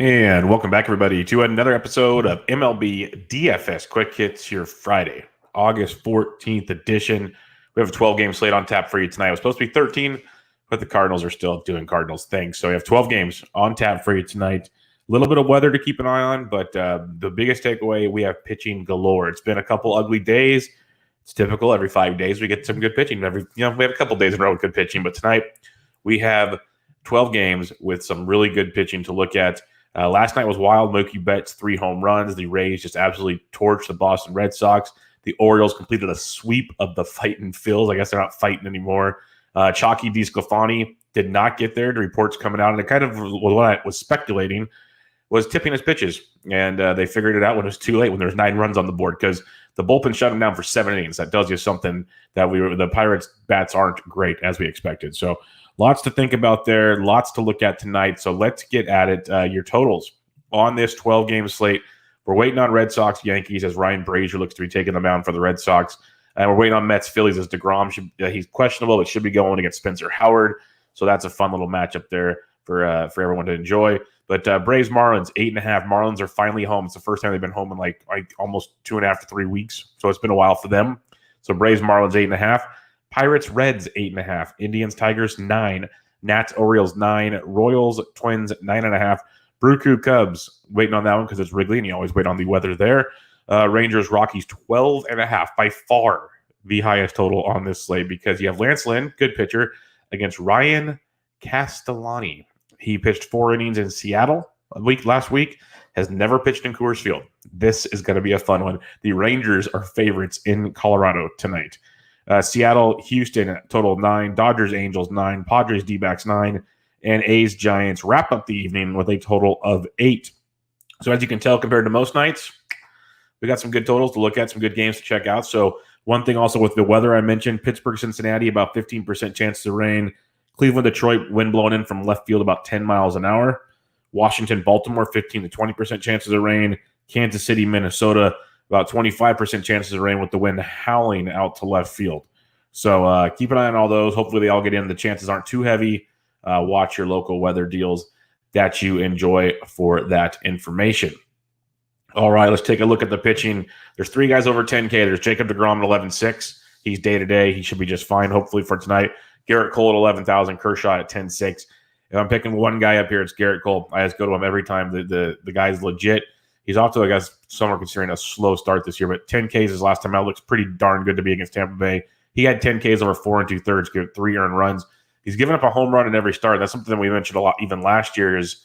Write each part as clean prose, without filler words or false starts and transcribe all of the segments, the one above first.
And welcome back, everybody, to another episode of MLB DFS Quick Hits, your Friday, August 14th edition. We have a 12-game slate on tap for you tonight. It was supposed to be 13, but the Cardinals are still doing Cardinals things. So we have 12 games on tap for you tonight. A little bit of weather to keep an eye on, but the biggest takeaway, we have pitching galore. It's been a couple ugly days. It's typical. Every 5 days we get some good pitching. We have a couple days in a row with good pitching, but tonight we have 12 games with some really good pitching to look at. Last night was wild. Mookie Betts, 3 home runs. The Rays just absolutely torched the Boston Red Sox. The Orioles completed a sweep of the fighting Phils. I guess they're not fighting anymore. Chalky DeSclafani did not get there. The reports coming out, and it kind of what I was speculating was tipping his pitches. And they figured it out when it was too late, when there was 9 runs on the board, because the bullpen shut him down for 7 innings. That tells you something that the Pirates' bats aren't great as we expected. So lots to think about there, lots to look at tonight. So let's get at it. Your totals on this 12-game slate. We're waiting on Red Sox, Yankees, as Ryan Brazier looks to be taking the mound for the Red Sox. And we're waiting on Mets, Phillies, as DeGrom. He's questionable, but should be going against Spencer Howard. So that's a fun little matchup there for everyone to enjoy. But Braves, Marlins, 8.5. Marlins are finally home. It's the first time they've been home in like almost 2.5 to 3 weeks. So it's been a while for them. So Braves, Marlins, 8.5. Pirates, Reds, 8.5. Indians, Tigers, 9. Nats, Orioles, 9. Royals, Twins, 9.5. Brewcrew, Cubs, waiting on that one because it's Wrigley, and you always wait on the weather there. Rangers, Rockies, 12.5. By far the highest total on this slate, because you have Lance Lynn, good pitcher, against Ryan Castellani. He pitched 4 innings in Seattle last week, has never pitched in Coors Field. This is going to be a fun one. The Rangers are favorites in Colorado tonight. Seattle, Houston, total 9. Dodgers, Angels, 9. Padres, D-backs, 9. And A's, Giants wrap up the evening with a total of 8. So as you can tell, compared to most nights, we got some good totals to look at, some good games to check out. So one thing also with the weather I mentioned, Pittsburgh, Cincinnati, about 15% chance of rain. Cleveland, Detroit, wind blowing in from left field about 10 miles an hour. Washington, Baltimore, 15 to 20% chances of rain. Kansas City, Minnesota, about 25% chances of rain with the wind howling out to left field. So keep an eye on all those. Hopefully they all get in. The chances aren't too heavy. Watch your local weather deals that you enjoy for that information. All right, let's take a look at the pitching. There's 3 guys over 10K. There's Jacob deGrom at 11.6. He's day-to-day. He should be just fine, hopefully, for tonight. Garrett Cole at 11,000. Kershaw at 10.6. If I'm picking one guy up here, it's Garrett Cole. I just go to him every time. The guy's legit. He's off to, I guess, some are considering a slow start this year, but 10 Ks his last time out. Looks pretty darn good to be against Tampa Bay. He had 10 Ks over 4 2/3, give 3 earned runs. He's given up a home run in every start. That's something that we mentioned a lot even last year, is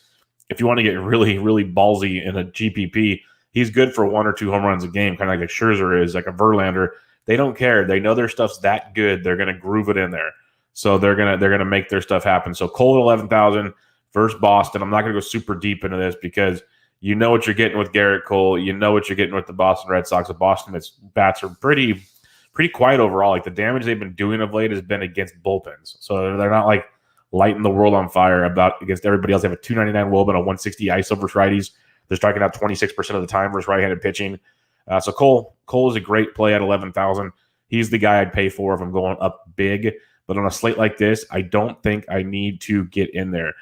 if you want to get really, really ballsy in a GPP, he's good for 1 or 2 home runs a game, kind of like a Scherzer is, like a Verlander. They don't care. They know their stuff's that good. They're going to groove it in there. So they're gonna make their stuff happen. So Cole at 11,000 versus Boston. I'm not going to go super deep into this because you know what you're getting with Garrett Cole. You know what you're getting with the Boston Red Sox. The Boston bats are pretty quiet overall. Like, the damage they've been doing of late has been against bullpens. So they're not like lighting the world on fire against everybody else. They have a 299 WOBA and a 160 ISO versus righties. They're striking out 26% of the time versus right-handed pitching. So Cole is a great play at 11,000. He's the guy I'd pay for if I'm going up big. But on a slate like this, I don't think I need to get in there.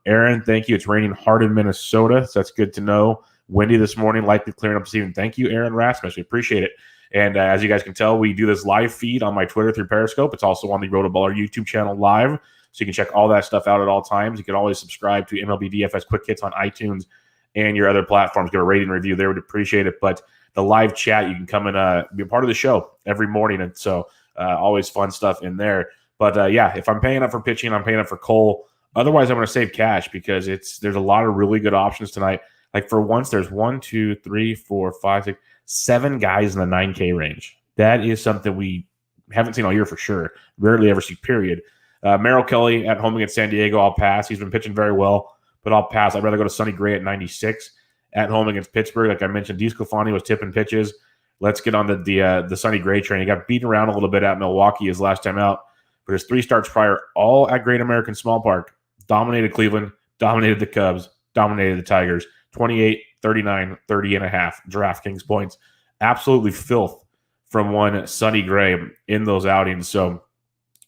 Aaron, thank you. It's raining hard in Minnesota, so that's good to know. Windy this morning, likely clearing up this evening. Thank you, Aaron Rasmus. We appreciate it. And as you guys can tell, we do this live feed on my Twitter through Periscope. It's also on the RotoBaller YouTube channel live, so you can check all that stuff out at all times. You can always subscribe to MLB DFS Quick Hits on iTunes and your other platforms. Give a rating and review there. We'd appreciate it. But the live chat, you can come and be a part of the show every morning. And so always fun stuff in there. But yeah, if I'm paying up for pitching, I'm paying up for Cole. Otherwise, I'm going to save cash because there's a lot of really good options tonight. Like, for once, there's 1, 2, 3, 4, 5, 6, 7 guys in the 9K range. That is something we haven't seen all year for sure. Rarely ever see, period. Merrill Kelly at home against San Diego, I'll pass. He's been pitching very well, but I'll pass. I'd rather go to Sonny Gray at 96 at home against Pittsburgh. Like I mentioned, DeSclafani was tipping pitches. Let's get on the Sonny Gray train. He got beaten around a little bit at Milwaukee his last time out, but his 3 starts prior, all at Great American Small Park. Dominated Cleveland, dominated the Cubs, dominated the Tigers. 28, 39, 30.5 DraftKings points. Absolutely filth from one Sonny Gray in those outings. So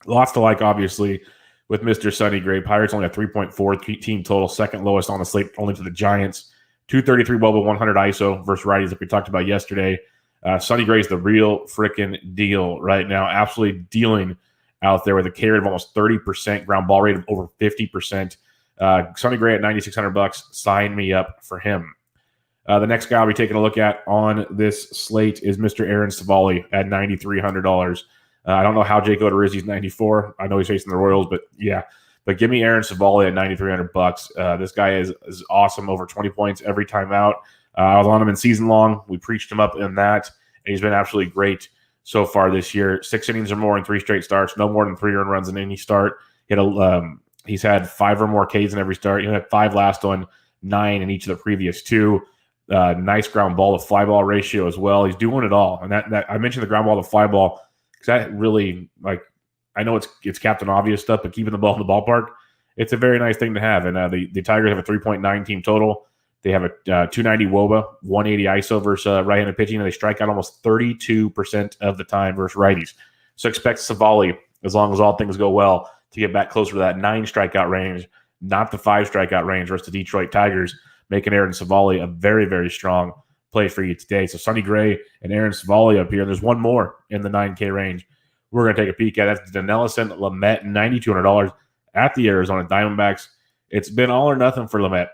lots to like, obviously, with Mr. Sonny Gray. Pirates only a 3.4 team total, second lowest on the slate, only to the Giants. 233 Bubba 100 ISO versus righties, like we talked about yesterday. Sonny Gray's the real freaking deal right now. Absolutely dealing out there with a K rate of almost 30%, ground ball rate of over 50%. Sonny Gray at $9,600. Sign me up for him. The next guy I'll be taking a look at on this slate is Mr. Aaron Cevalle at $9,300. I don't know how Jake Odorizzi's 94. I know he's facing the Royals, but yeah. But give me Aaron Cevalle at $9,300. This guy is awesome, over 20 points every time out. I was on him in season long. We preached him up in that, and he's been absolutely great so far this year. 6 innings or more in 3 straight starts, no more than 3 earned runs in any start. He's had 5 or more Ks in every start. He had 5 last one, 9 in each of the previous 2. Nice ground ball to fly ball ratio as well. He's doing it all. And that I mentioned the ground ball to fly ball because that really, like, I know it's Captain Obvious stuff, but keeping the ball in the ballpark, it's a very nice thing to have. And the Tigers have a 3.9 team total. They have a 290 WOBA, 180 ISO versus right-handed pitching, and they strike out almost 32% of the time versus righties. So expect Cevalle, as long as all things go well, to get back closer to that 9 strikeout range, not the 5 strikeout range versus the Detroit Tigers, making Aaron Cevalle a very, very strong play for you today. So Sonny Gray and Aaron Cevalle up here. There's one more in the 9K range we're going to take a peek at. That's Dinelson Lamet, $9,200 at the Arizona Diamondbacks. It's been all or nothing for Lamet.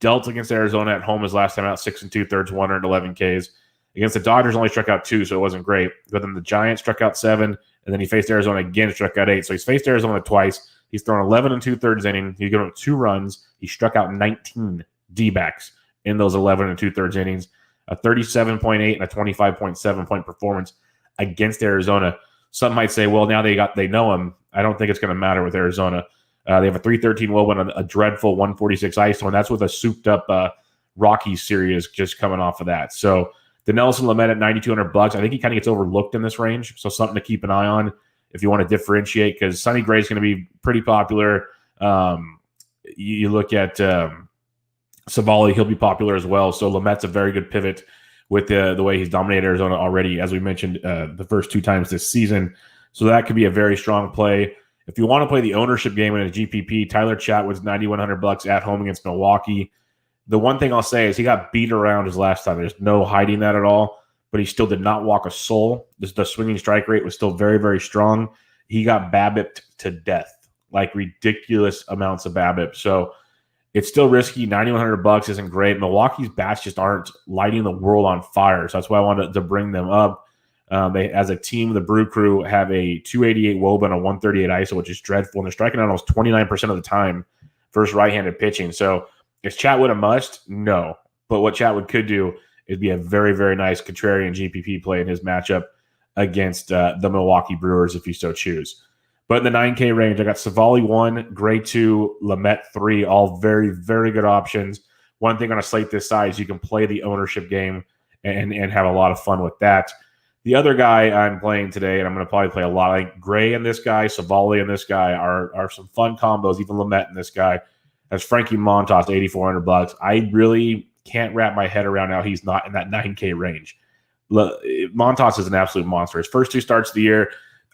Dealt against Arizona at home his last time out, 6 2/3, 111 Ks. Against the Dodgers, only struck out 2, so it wasn't great. But then the Giants struck out 7, and then he faced Arizona again, struck out 8. So he's faced Arizona twice. He's thrown 11 2/3 innings. He's given up 2 runs. He struck out 19 D-backs in those 11 2/3 innings. A 37.8 and a 25.7 point performance against Arizona. Some might say, well, now they know him. I don't think it's going to matter with Arizona. They have a 313 WOBA and a dreadful 146 ISO, and that's with a souped-up Rockies series just coming off of that. So Dinelson Lamet at $9,200. I think he kind of gets overlooked in this range, so something to keep an eye on if you want to differentiate, because Sonny Gray is going to be pretty popular. You look at Cevalle, he'll be popular as well. So Lamet's a very good pivot with the way he's dominated Arizona already, as we mentioned the first 2 times this season. So that could be a very strong play. If you want to play the ownership game in a GPP, Tyler Chatwood's $9,100 at home against Milwaukee. The one thing I'll say is he got beat around his last time. There's no hiding that at all, but he still did not walk a soul. The swinging strike rate was still very, very strong. He got BABIP'd to death, like ridiculous amounts of BABIP. So it's still risky. $9,100 isn't great. Milwaukee's bats just aren't lighting the world on fire. So that's why I wanted to bring them up. They, as a team, the Brew Crew have a 288 WOBA and a 138 ISO, which is dreadful. And they're striking out almost 29% of the time versus right-handed pitching. So is Chatwood a must? No. But what Chatwood could do is be a very, very nice contrarian GPP play in his matchup against the Milwaukee Brewers if you so choose. But in the 9K range, I got Cevalle 1, Gray 2, Lamet 3, all very, very good options. One thing on a slate this size, you can play the ownership game and have a lot of fun with that. The other guy I'm playing today, and I'm going to probably play a lot, like Gray and this guy, Cevalle and this guy are some fun combos, even Lamet and this guy. That's Frankie Montauk, $8,400. I really can't wrap my head around how he's not in that 9K range. Montas is an absolute monster. His first 2 starts of the year,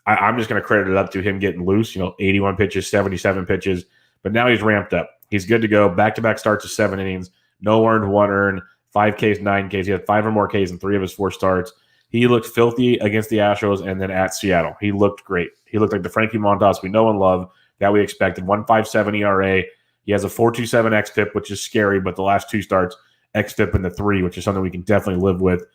I'm just going to credit it up to him getting loose, 81 pitches, 77 pitches. But now he's ramped up. He's good to go. Back-to-back starts of 7 innings. No earned, 1 earned, 5 Ks, 9 Ks. He had 5 or more Ks in 3 of his 4 starts. He looked filthy against the Astros and then at Seattle. He looked great. He looked like the Frankie Montas we know and love that we expected. 1.57 ERA. He has a 4.27 xFIP, which is scary, but the last 2 starts, xFIP in the 3, which is something we can definitely live with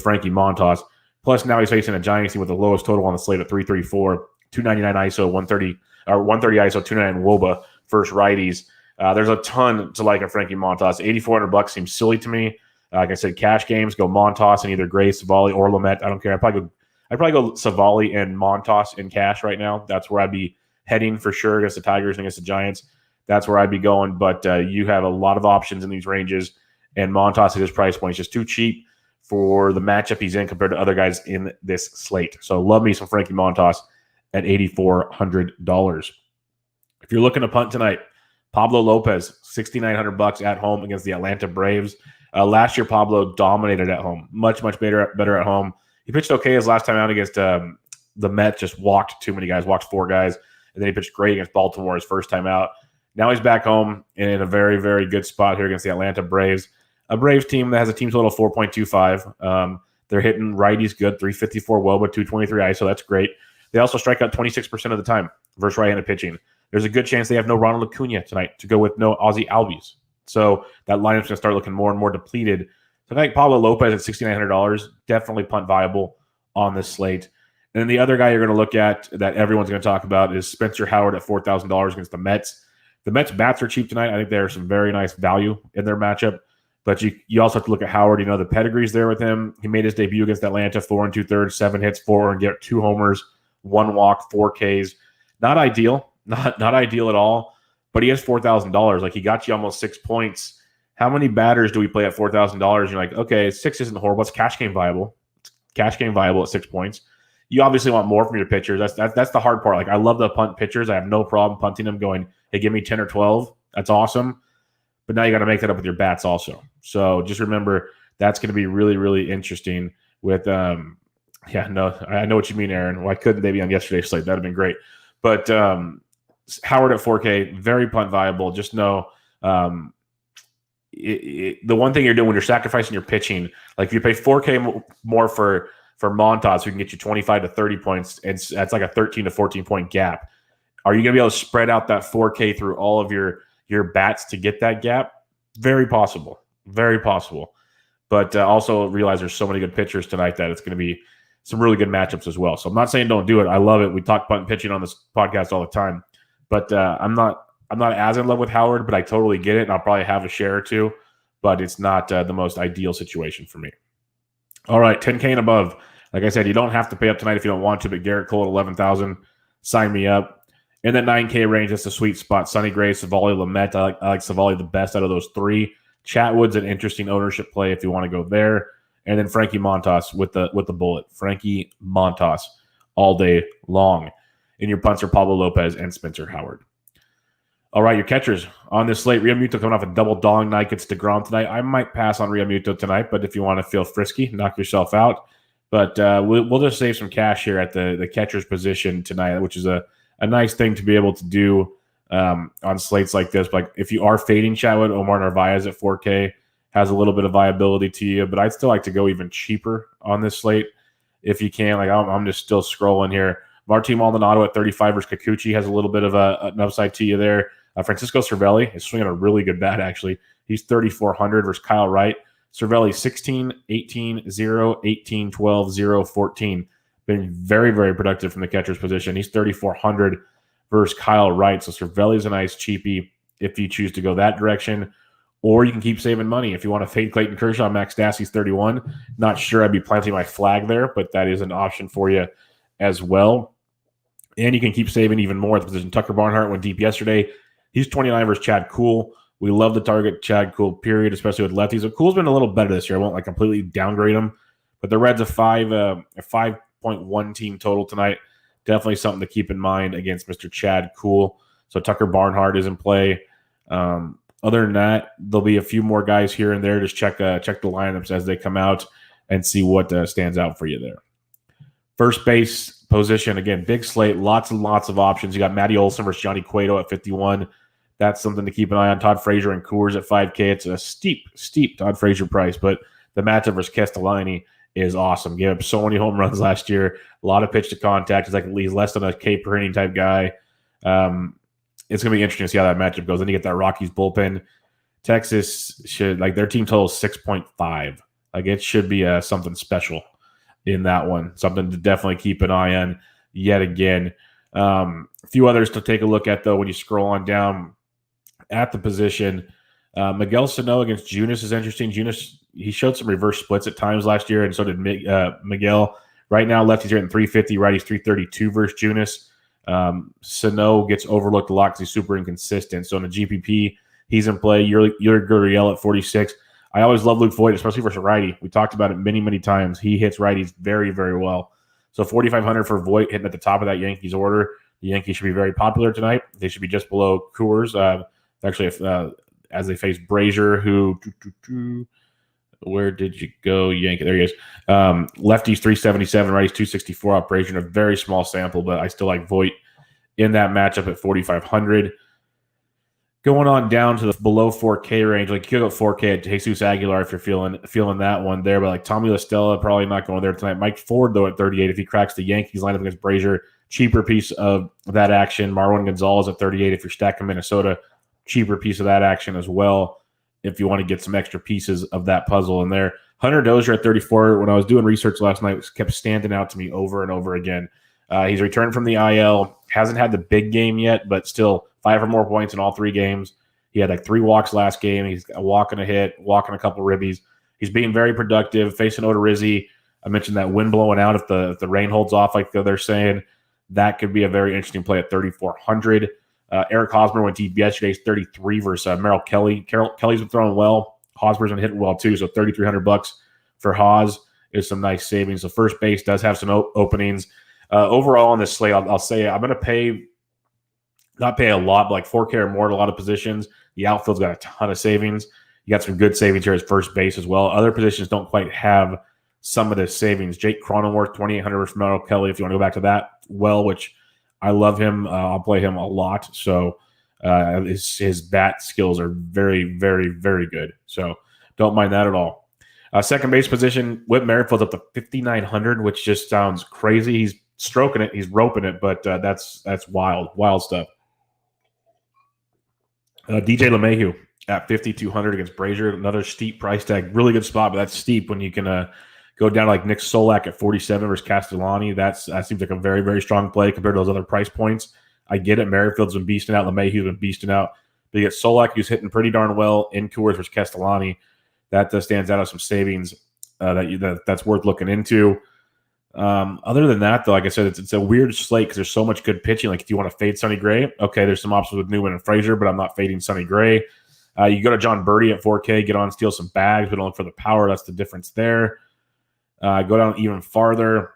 Frankie Montas. Plus, now he's facing a Giants team with the lowest total on the slate at 334, 299 ISO, 130 ISO, 299 WOBA versus righties. There's a ton to like of Frankie Montas. $8,400 seems silly to me. Like I said, cash games, go Montas and either Gray, Cevalle, or Lamet. I don't care. I'd probably go Cevalle and Montas in cash right now. That's where I'd be heading for sure against the Tigers and against the Giants. That's where I'd be going. But you have a lot of options in these ranges, and Montas at his price point is just too cheap for the matchup he's in compared to other guys in this slate. So love me some Frankie Montas at $8,400. If you're looking to punt tonight, Pablo Lopez, $6,900 at home against the Atlanta Braves. Last year, Pablo dominated at home. Much better at home. He pitched okay his last time out against the Mets, just walked too many guys, walked 4 guys. and then he pitched great against Baltimore his first time out. Now he's back home and in a very, very good spot here against the Atlanta Braves, a Braves team that has a team total of 4.25. They're hitting righties good, 354 WOBA, 223 ISO. That's great. They also strike out 26% of the time versus right-handed pitching. There's a good chance they have no Ronald Acuna tonight to go with no Ozzie Albies. So that lineup's going to start looking more and more depleted. So I think Pablo Lopez at $6,900, definitely punt viable on this slate. And then the other guy you're going to look at that everyone's going to talk about is Spencer Howard at $4,000 against the Mets. The Mets bats are cheap tonight. I think there's some very nice value in their matchup. But you also have to look at Howard. You know, the pedigree's there with him. He made his debut against Atlanta, 4 2/3, 7 hits, 4 and get 2 homers, 1 walk, 4 Ks. Not ideal. Not ideal at all. But he has $4,000. Like, he got you almost 6 points. How many batters do we play at $4,000? You're like, okay, 6 isn't horrible. It's cash game viable. It's cash game viable at 6 points. You obviously want more from your pitchers. That's the hard part. Like, I love the punt pitchers. I have no problem punting them, going, hey, give me 10 or 12. That's awesome. But now you got to make that up with your bats also. So just remember, that's going to be really, really interesting with I know what you mean, Aaron. Why couldn't they be on yesterday's slate? That would have been great. But Howard at 4K, very punt viable. Just know the one thing you're doing when you're sacrificing your pitching, like if you pay 4K more for Montas, who can get you 25 to 30 points, and that's like a 13 to 14 point gap. Are you going to be able to spread out that 4K through all of your bats to get that gap? Very possible. Very possible. But also realize there's so many good pitchers tonight that it's going to be some really good matchups as well. So I'm not saying don't do it. I love it. We talk punt pitching on this podcast all the time. But I'm not as in love with Howard, but I totally get it, and I'll probably have a share or two. But it's not the most ideal situation for me. All right, 10K and above. Like I said, you don't have to pay up tonight if you don't want to, but Garrett Cole at 11,000, sign me up. In that 9K range, that's a sweet spot. Sonny Gray, Cevalle, Lamet. I like Cevalle the best out of those three. Chatwood's an interesting ownership play if you want to go there. And then Frankie Montauk with the bullet. Frankie Montauk all day long. And your punts are Pablo Lopez and Spencer Howard. All right, your catchers on this slate. Realmuto coming off a double dong night, gets DeGrom tonight. I might pass on Realmuto tonight, but if you want to feel frisky, knock yourself out. But we'll just save some cash here at the catcher's position tonight, which is a nice thing to be able to do on slates like this. Like if you are fading Chatwood, Omar Narvaez at 4K has a little bit of viability to you, but I'd still like to go even cheaper on this slate if you can. Like I'm just still scrolling here. Martin Maldonado at 35 versus Kikuchi has a little bit of an upside to you there. Francisco Cervelli is swinging a really good bat, actually. He's 3,400 versus Kyle Wright. Cervelli 16, 18, 0, 18, 12, 0, 14. Been very, very productive from the catcher's position. He's 3,400 versus Kyle Wright. So Cervelli's a nice cheapie if you choose to go that direction. Or you can keep saving money. If you want to fade Clayton Kershaw, Max Dassey's 31. Not sure I'd be planting my flag there, but that is an option for you as well. And you can keep saving even more at the position. Tucker Barnhart went deep yesterday. He's 29 versus Chad Kuhl. We love the target Chad Kuhl, period, especially with lefties. But Kuhl's been a little better this year. I won't completely downgrade him. But the Reds a 5.1 team total tonight. Definitely something to keep in mind against Mr. Chad Kuhl. So Tucker Barnhart is in play. Other than that, there'll be a few more guys here and there. Just check the lineups as they come out and see what stands out for you there. First base position, again, big slate, lots and lots of options. You got Matty Olson versus Johnny Cueto at 51. That's something to keep an eye on. Todd Frazier and Coors at 5K. It's a steep Todd Frazier price, but the matchup versus Castellani is awesome. Gave up so many home runs last year. A lot of pitch to contact. He's less than a K per inning type guy. It's going to be interesting to see how that matchup goes. Then you get that Rockies bullpen. Texas should, their team total is 6.5. It should be something special in that one. Something to definitely keep an eye on yet again. A few others to take a look at, though, when you scroll on down at the position. Miguel Sano against Junius is interesting. Junius, he showed some reverse splits at times last year, and so did Miguel. Right now, lefties are hitting 350, righties 332 versus Junius. Sano gets overlooked a lot because he's super inconsistent. So in the GPP, he's in play. Yuri Gurriel at 46. I always love Luke Voigt, especially versus righty. We talked about it many, many times. He hits righties very, very well. So 4,500 for Voigt hitting at the top of that Yankees order. The Yankees should be very popular tonight. They should be just below Coors. Actually, as they face Brazier, who where did you go, Yankee? There he is. Lefties 377, righties 264 out Brazier in a very small sample, but I still like Voigt in that matchup at 4,500. Going on down to the below 4K range, like you could go 4K at Jesus Aguilar if you're feeling that one there, but like Tommy La Stella probably not going there tonight. Mike Ford though at 38 if he cracks the Yankees lineup against Brazier, cheaper piece of that action. Marwan Gonzalez at 38 if you're stacking Minnesota, cheaper piece of that action as well if you want to get some extra pieces of that puzzle in there. Hunter Dozier at 34. When I was doing research last night, kept standing out to me over and over again. He's returned from the IL, hasn't had the big game yet, but still 5 or more points in all 3 games. He had like 3 walks last game. He's a walk and a hit, walking a couple ribbies. He's being very productive, facing Odorizzi. I mentioned that wind blowing out if the rain holds off like they're saying. That could be a very interesting play at 3,400. Eric Hosmer went deep yesterday. He's 33 versus Merrill Kelly. Kelly's been throwing well. Hosmer's been hitting well too, so $3,300 for Hos is some nice savings. The first base does have some openings. Overall on this slate, I'll say I'm going to not pay a lot, but like 4K or more at a lot of positions. The outfield's got a ton of savings. You got some good savings here at first base as well. Other positions don't quite have some of the savings. Jake Cronenworth, 2,800 versus Merrill Kelly, if you want to go back to that, which I love him. I'll play him a lot. So his bat skills are very, very, very good. So don't mind that at all. Second base position, Whit Merrifield's up to 5,900, which just sounds crazy. He's stroking it. He's roping it, but that's wild stuff. DJ LeMahieu at 5,200 against Brazier. Another steep price tag. Really good spot, but that's steep when you can go down to like Nick Solak at 47 versus Castellani. That seems like a very, very strong play compared to those other price points. I get it. Merrifield's been beasting out. LeMahieu's been beasting out. But you get Solak, who's hitting pretty darn well in Coors versus Castellani. That stands out as some savings that's worth looking into. Other than that, though, like I said, it's a weird slate because there's so much good pitching. Like if you want to fade Sonny Gray, okay, there's some options with Newman and Frazier, but I'm not fading Sonny Gray. You go to John Birdie at 4K, get on, steal some bags, but only for the power. That's the difference there. Go down even farther.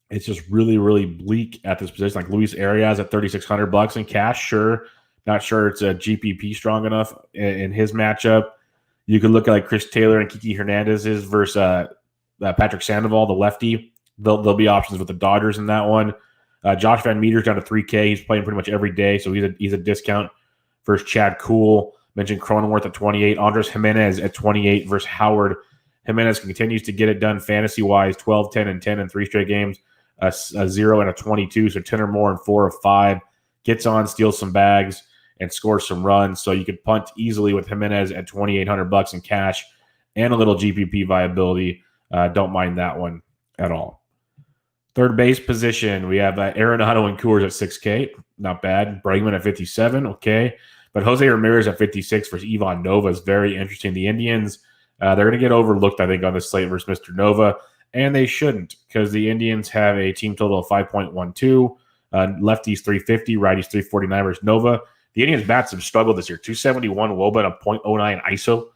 It's just really, really bleak at this position. Like Luis Arias at $3,600 in cash. Sure. Not sure it's a GPP strong enough in his matchup. You could look at like Chris Taylor and Kiki Hernandez's versus Patrick Sandoval, the lefty. There'll be options with the Dodgers in that one. Josh Van Meter's down to 3K. He's playing pretty much every day, so he's a discount versus Chad Kuhl. Mentioned Cronenworth at 28. Andres Jimenez at 28 versus Howard. Jimenez continues to get it done fantasy-wise, 12, 10, and 10 in 3 straight games, a 0 and a 22, so 10 or more in 4 of 5. Gets on, steals some bags, and scores some runs. So you could punt easily with Jimenez at $2,800 in cash and a little GPP viability. Don't mind that one at all. Third base position, we have Arenado and Coors at 6K. Not bad. Bregman at 57. Okay. But Jose Ramirez at 56 versus Ivan Nova is very interesting. The Indians, they're going to get overlooked, I think, on this slate versus Mr. Nova. And they shouldn't because the Indians have a team total of 5.12. Lefties 350, righties 349 versus Nova. The Indians' bats have struggled this year. 271 WOBA and a .09 ISO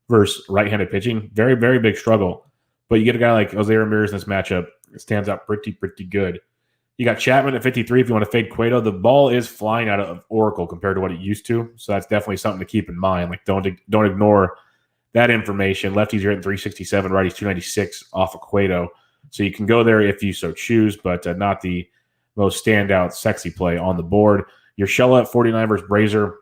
versus right-handed pitching. Very, very big struggle. But you get a guy like Jose Ramirez in this matchup. It stands out pretty good. You got Chapman at 53 if you want to fade Cueto. The ball is flying out of Oracle compared to what it used to. So that's definitely something to keep in mind. Like don't ignore that information. Lefties are hitting 367, righties 296 off of Cueto. So you can go there if you so choose, but not the most standout sexy play on the board. Urshela at 49 versus Brazier.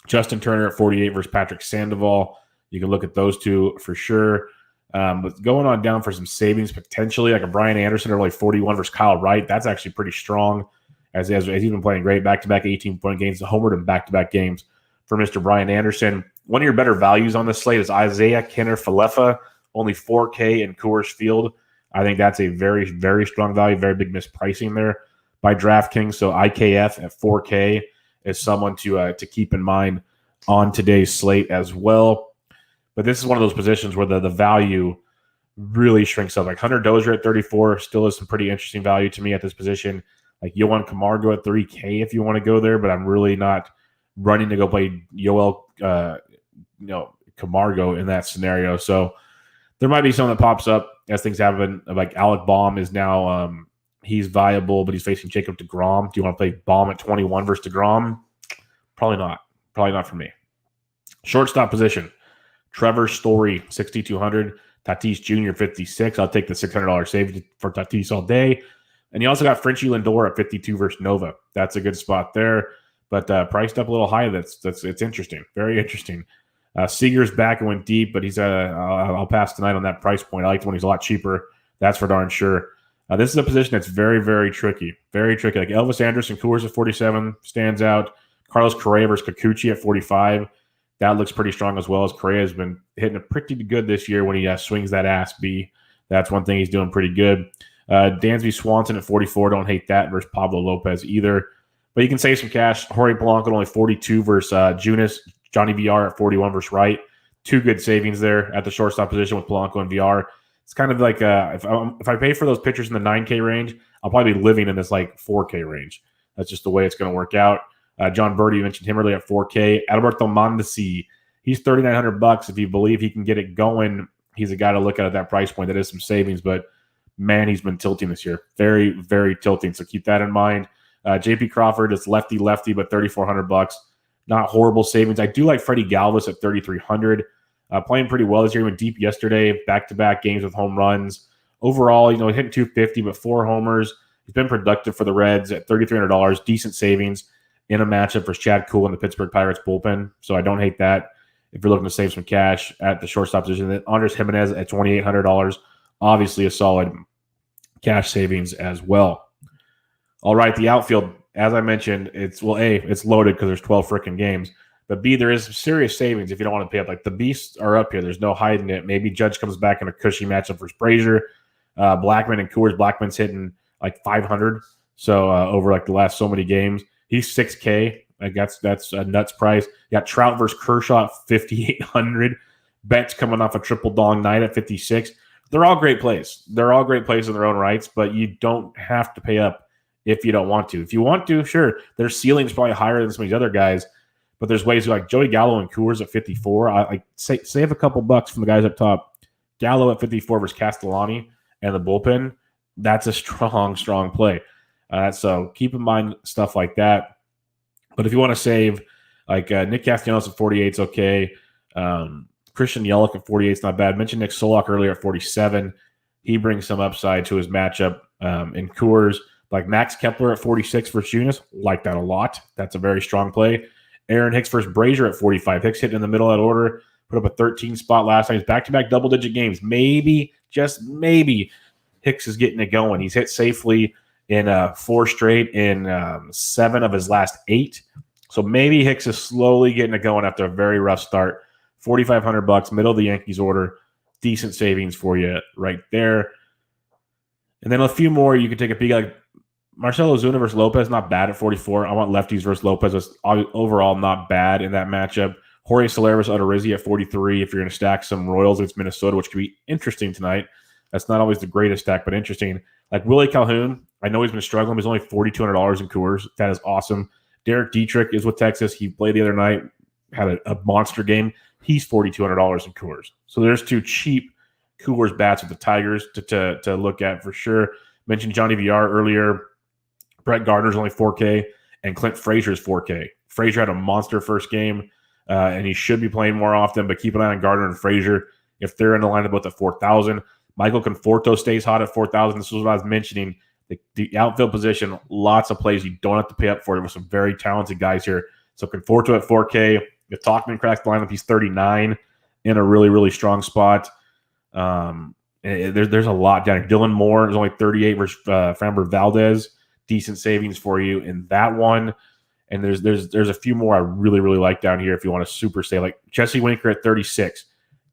Justin Turner at 48 versus Patrick Sandoval. You can look at those two for sure. But going on down for some savings potentially, like a Brian Anderson at like 41 versus Kyle Wright. That's actually pretty strong as he's been playing great. Back-to-back 18-point games, homered in back-to-back games for Mr. Brian Anderson. One of your better values on this slate is Isaiah Kenner-Falefa, only 4K in Coors Field. I think that's a very, very strong value, very big mispricing there by DraftKings. So IKF at 4K is someone to keep in mind on today's slate as well. But this is one of those positions where the value really shrinks up. Like Hunter Dozier at 34 still is some pretty interesting value to me at this position. Like Yohan Camargo at 3K if you want to go there, but I'm really not running to go play Yoel Camargo in that scenario. So there might be something that pops up as things happen. Like Alec Baum is now he's viable, but he's facing Jacob deGrom. Do you want to play Baum at 21 versus deGrom? Probably not. Probably not for me. Shortstop position. Trevor Story, 6,200. Tatis Jr., 56. I'll take the $600 savings for Tatis all day. And you also got Frenchie Lindor at 52 versus Nova. That's a good spot there, but priced up a little high. It's interesting, very interesting. Seager's back and went deep, but I'll pass tonight on that price point. I like when he's a lot cheaper. That's for darn sure. This is a position that's very, very tricky. Very tricky. Like Elvis Anderson, Coors at 47 stands out. Carlos Correa versus Kikuchi at 45. That looks pretty strong as well, as Correa has been hitting it pretty good this year when he swings that ass B. That's one thing he's doing pretty good. Dansby Swanson at 44. Don't hate that versus Pablo Lopez either. But you can save some cash. Jorge Polanco only 42 versus Junius. Johnny VR at 41 versus Wright. Two good savings there at the shortstop position with Polanco and VR. It's kind of like if I pay for those pitchers in the 9K range, I'll probably be living in this like 4K range. That's just the way it's going to work out. John Birdie, you mentioned him earlier at 4K. Alberto Monteci, he's $3,900. If you believe he can get it going, he's a guy to look at that price point. That is some savings, but man, he's been tilting this year. Very, very tilting. So keep that in mind. JP Crawford is lefty, but $3,400. Not horrible savings. I do like Freddie Galvis at $3,300. Playing pretty well this year. He went deep yesterday, back-to-back games with home runs. Overall, he hit 250, but 4 homers. He's been productive for the Reds at $3,300. Decent savings in a matchup versus Chad Kuhl in the Pittsburgh Pirates bullpen. So I don't hate that if you're looking to save some cash at the shortstop position. Then Andres Jimenez at $2,800. Obviously a solid cash savings as well. All right, the outfield, as I mentioned, it's loaded because there's 12 freaking games. But B, there is serious savings if you don't want to pay up. Like the beasts are up here. There's no hiding it. Maybe Judge comes back in a cushy matchup versus Brazier. Blackman and Coors. Blackman's hitting like 500. So over like the last so many games, he's 6K. Like that's a nuts price. You got Trout versus Kershaw at 5,800. Betts coming off a triple dong night at 56. They're all great plays. They're all great plays in their own rights, but you don't have to pay up if you don't want to. If you want to, sure, their ceiling's probably higher than some of these other guys, but there's ways like Joey Gallo and Coors at 54. I save a couple bucks from the guys up top. Gallo at 54 versus Castellani and the bullpen. That's a strong, strong play. So keep in mind stuff like that. But if you want to save, like Nick Castellanos at 48 is okay. Christian Yelich at 48 is not bad. Mentioned Nick Solak earlier at 47. He brings some upside to his matchup in Coors. Like Max Kepler at 46 versus Junius, like that a lot. That's a very strong play. Aaron Hicks versus Brazier at 45. Hicks hitting in the middle of that order. Put up a 13 spot last time. He's back-to-back double-digit games. Maybe, just maybe, Hicks is getting it going. He's hit safely in 4 straight in 7 of his last 8. So maybe Hicks is slowly getting it going after a very rough start. $4,500, middle of the Yankees order. Decent savings for you right there. And then a few more you can take a peek. Like Marcelo Ozuna versus Lopez, not bad at 44. I want lefties versus Lopez. Was overall not bad in that matchup. Jorge Soler versus Odorizzi at 43. If you're going to stack some Royals against Minnesota, which could be interesting tonight. That's not always the greatest stack, but interesting. Like Willie Calhoun, I know he's been struggling. He's only $4,200 in Coors. That is awesome. Derek Dietrich is with Texas. He played the other night, had a monster game. He's $4,200 in Coors. So there's 2 cheap Coors bats with the Tigers to look at for sure. Mentioned Johnny VR earlier. Brett Gardner's only 4K, and Clint Frazier's 4K. Frazier had a monster first game, and he should be playing more often, but keep an eye on Gardner and Frazier if they're in the lineup both at 4,000. Michael Conforto stays hot at 4,000. This is what I was mentioning. The outfield position, lots of plays you don't have to pay up for. There were some very talented guys here. So Conforto at 4K. If Talkman cracks the lineup, he's 39 in a really, really strong spot. There's a lot down here. Dylan Moore is only 38 versus Framber Valdez. Decent savings for you in that one. And there's a few more I really, really like down here if you want to super save. Like Jesse Winker at 36.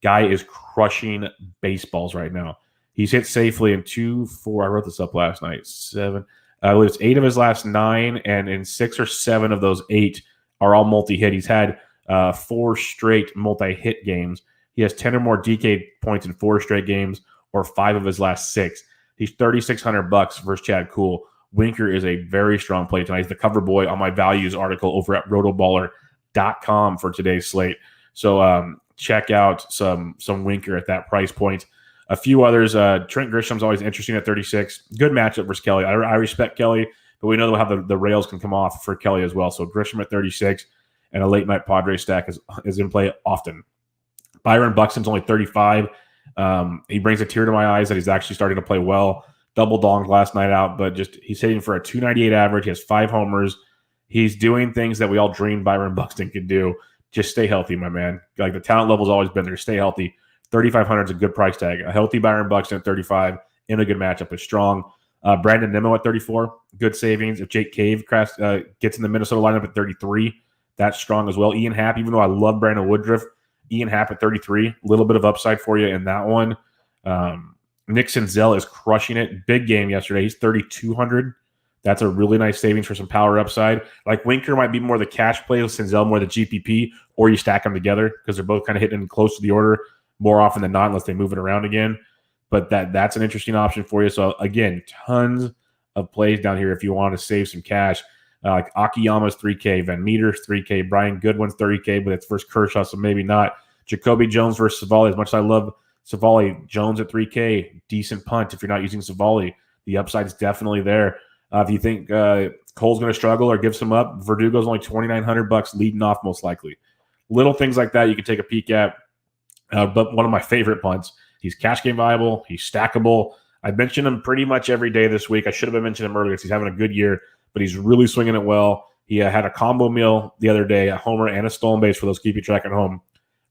Guy is crushing baseballs right now. He's hit safely in 2, 4. I wrote this up last night. 7. I believe it's 8 of his last 9, and in 6 or 7 of those 8 are all multi-hit. He's had 4 straight multi-hit games. He has 10 or more DK points in 4 straight games, or 5 of his last 6. He's $3,600 versus Chad Kuhl. Winker is a very strong play tonight. He's the cover boy on my values article over at rotoballer.com for today's slate. So check out some Winker at that price point. A few others. Trent Grisham's always interesting at 36. Good matchup versus Kelly. I respect Kelly, but we know how the rails can come off for Kelly as well. So Grisham at 36 and a late night Padres stack is in play often. Byron Buxton's only 35. He brings a tear to my eyes that he's actually starting to play well. double donged last night out, but just he's hitting for a 298 average. He has 5 homers. He's doing things that we all dreamed Byron Buxton could do. Just stay healthy, my man. Like, the talent level's always been there. Stay healthy. 3,500 is a good price tag. A healthy Byron Buxton at 35 in a good matchup is strong. Brandon Nimmo at 34, good savings. If Jake Cave gets in the Minnesota lineup at 33, that's strong as well. Ian Happ, even though I love Brandon Woodruff, Ian Happ at 33, a little bit of upside for you in that one. Nick Senzel is crushing it. Big game yesterday. He's 3,200. That's a really nice savings for some power upside. Like, Winker might be more the cash play, with Senzel more the GPP, or you stack them together because they're both kind of hitting close to the order more often than not, unless they move it around again. But that's an interesting option for you. So, again, tons of plays down here if you want to save some cash. Like Akiyama's 3K, Van Meter's 3K, Brian Goodwin's 30K, but it's versus Kershaw, so maybe not. Jacoby Jones versus Cevalle. As much as I love Cevalle, Jones at 3K, decent punt if you're not using Cevalle. The upside is definitely there. If you think Cole's going to struggle or give some up, Verdugo's only $2,900 leading off most likely. Little things like that you can take a peek at. But one of my favorite punts, he's cash game viable. He's stackable. I mentioned him pretty much every day this week. I should have mentioned him earlier because he's having a good year, but he's really swinging it well. He had a combo meal the other day, a homer and a stolen base for those keep you track at home.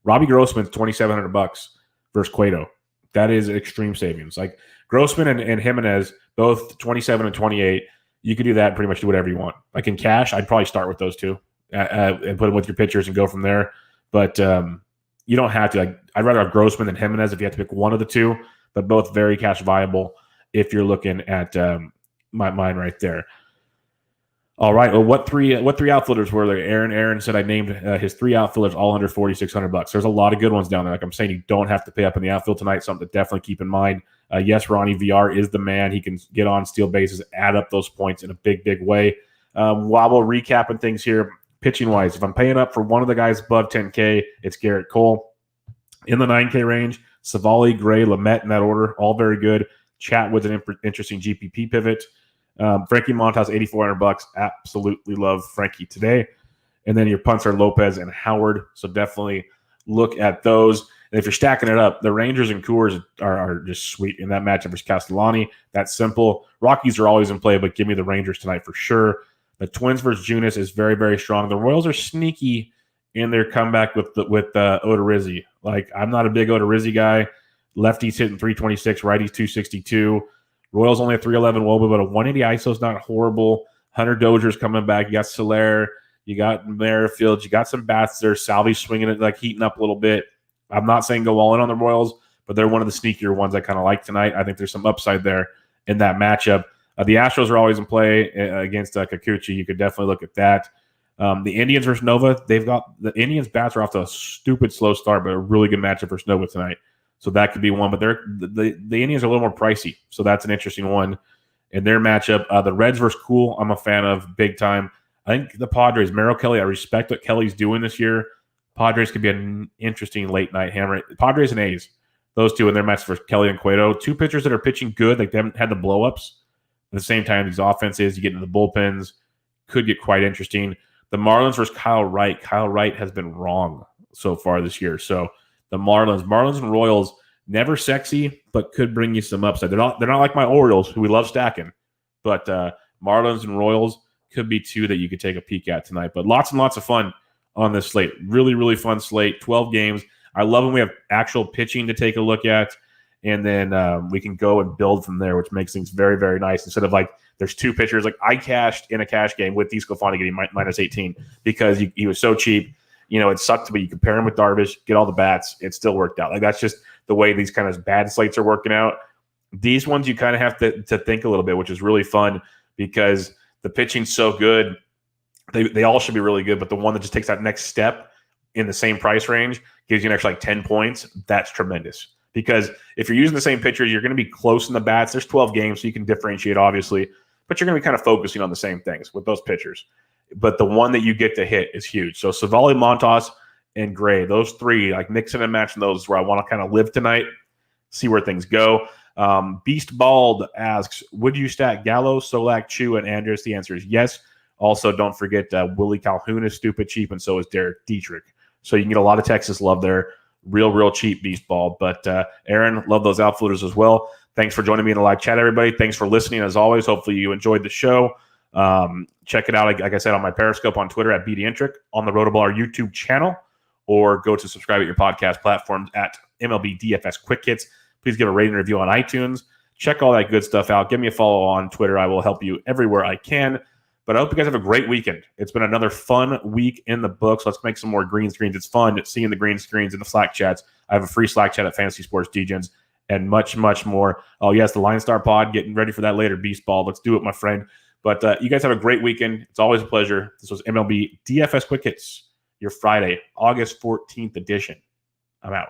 Robbie Grossman's $2,700 versus Cueto. That is extreme savings. Like, Grossman and Jimenez, both 27 and 28. You can do that and pretty much do whatever you want. Like, in cash, I'd probably start with those two and put them with your pitchers and go from there. But you don't have to. Like, I'd rather have Grossman than Jimenez if you have to pick one of the two, but both very cash viable if you're looking at mine right there. All right. Well, what three outfielders were there? Aaron said I named his 3 outfielders all under $4,600. There's a lot of good ones down there. Like I'm saying, you don't have to pay up in the outfield tonight. Something to definitely keep in mind. Yes, Ronnie VR is the man. He can get on, steal bases, add up those points in a big, big way. While we're recapping things here, pitching wise, if I'm paying up for one of the guys above 10K, it's Garrett Cole. In the 9K range, Cevalle, Gray, Lamet in that order, all very good. Chatwood's an interesting GPP pivot. Frankie Montauk, $8,400. Absolutely love Frankie today. And then your punts are Lopez and Howard. So definitely look at those. And if you're stacking it up, the Rangers and Coors are just sweet in that matchup versus Castellani. That's simple. Rockies are always in play, but give me the Rangers tonight for sure. The Twins versus Junius is very, very strong. The Royals are sneaky in their comeback with Odorizzi. Like, I'm not a big Odorizzi guy. Lefty's hitting 326, righty's 262. Royals only a 311 WOBA, but a 180 ISO is not horrible. Hunter Dozier's coming back. You got Soler. You got Merrifield. You got some bats there. Salvi's swinging it, like heating up a little bit. I'm not saying go all in on the Royals, but they're one of the sneakier ones I kind of like tonight. I think there's some upside there in that matchup. The Astros are always in play against Kikuchi. You could definitely look at that. The Indians versus Nova. The Indians bats are off to a stupid slow start, but a really good matchup versus Nova tonight. So that could be one, but the Indians are a little more pricey, so that's an interesting one in their matchup. The Reds versus Cool, I'm a fan of big time. I think the Padres, Merrill Kelly, I respect what Kelly's doing this year. Padres could be an interesting late night hammer. Padres and A's, those two in their match versus Kelly and Cueto. 2 pitchers that are pitching good, like they haven't had the blow-ups. At the same time, these offenses, you get into the bullpens, could get quite interesting. The Marlins versus Kyle Wright. Kyle Wright has been wrong so far this year, so the Marlins and Royals, never sexy, but could bring you some upside. They're not like my Orioles, who we love stacking, but Marlins and Royals could be 2 that you could take a peek at tonight. But lots and lots of fun on this slate. Really, really fun slate. 12 games. I love when we have actual pitching to take a look at, and then we can go and build from there, which makes things very, very nice. Instead of like there's 2 pitchers. Like I cashed in a cash game with DeSclafani getting minus 18 because he was so cheap. You know, it sucked, but you compare him with Darvish, get all the bats, it still worked out. Like that's just the way these kind of bad slates are working out. These ones you kind of have to think a little bit, which is really fun because the pitching's so good. They all should be really good, but the one that just takes that next step in the same price range gives you an extra like 10 points. That's tremendous. Because if you're using the same pitchers, you're going to be close in the bats. There's 12 games, so you can differentiate, obviously, but you're going to be kind of focusing on the same things with those pitchers. But the one that you get to hit is huge. So Cevalle, Montas, and Gray, those 3, like mixing and matching those is where I want to kind of live tonight, see where things go. Beast Bald asks, would you stack Gallo, Solak, Chu, and Andrus? The answer is yes. Also, don't forget Willie Calhoun is stupid cheap, and so is Derek Dietrich. So you can get a lot of Texas love there. Real cheap Beast Bald. But Aaron, love those outfielders as well. Thanks for joining me in the live chat, everybody. Thanks for listening, as always. Hopefully you enjoyed the show. Check it out, like I said, on my Periscope on Twitter at BDentric, on the RotoBaller YouTube channel, or go to subscribe at your podcast platforms at MLB DFS Quick Hits. Please give a rating and review on iTunes. Check all that good stuff out. Give me a follow on Twitter. I will help you everywhere I can. But I hope you guys have a great weekend. It's been another fun week in the books. Let's make some more green screens. It's fun seeing the green screens in the Slack chats. I have a free Slack chat at Fantasy Sports Degens and much, much more. Oh, yes, the Line Star Pod, getting ready for that later. Beast Ball. Let's do it, my friend. But you guys have a great weekend. It's always a pleasure. This was MLB DFS Quick Hits, your Friday, August 14th edition. I'm out.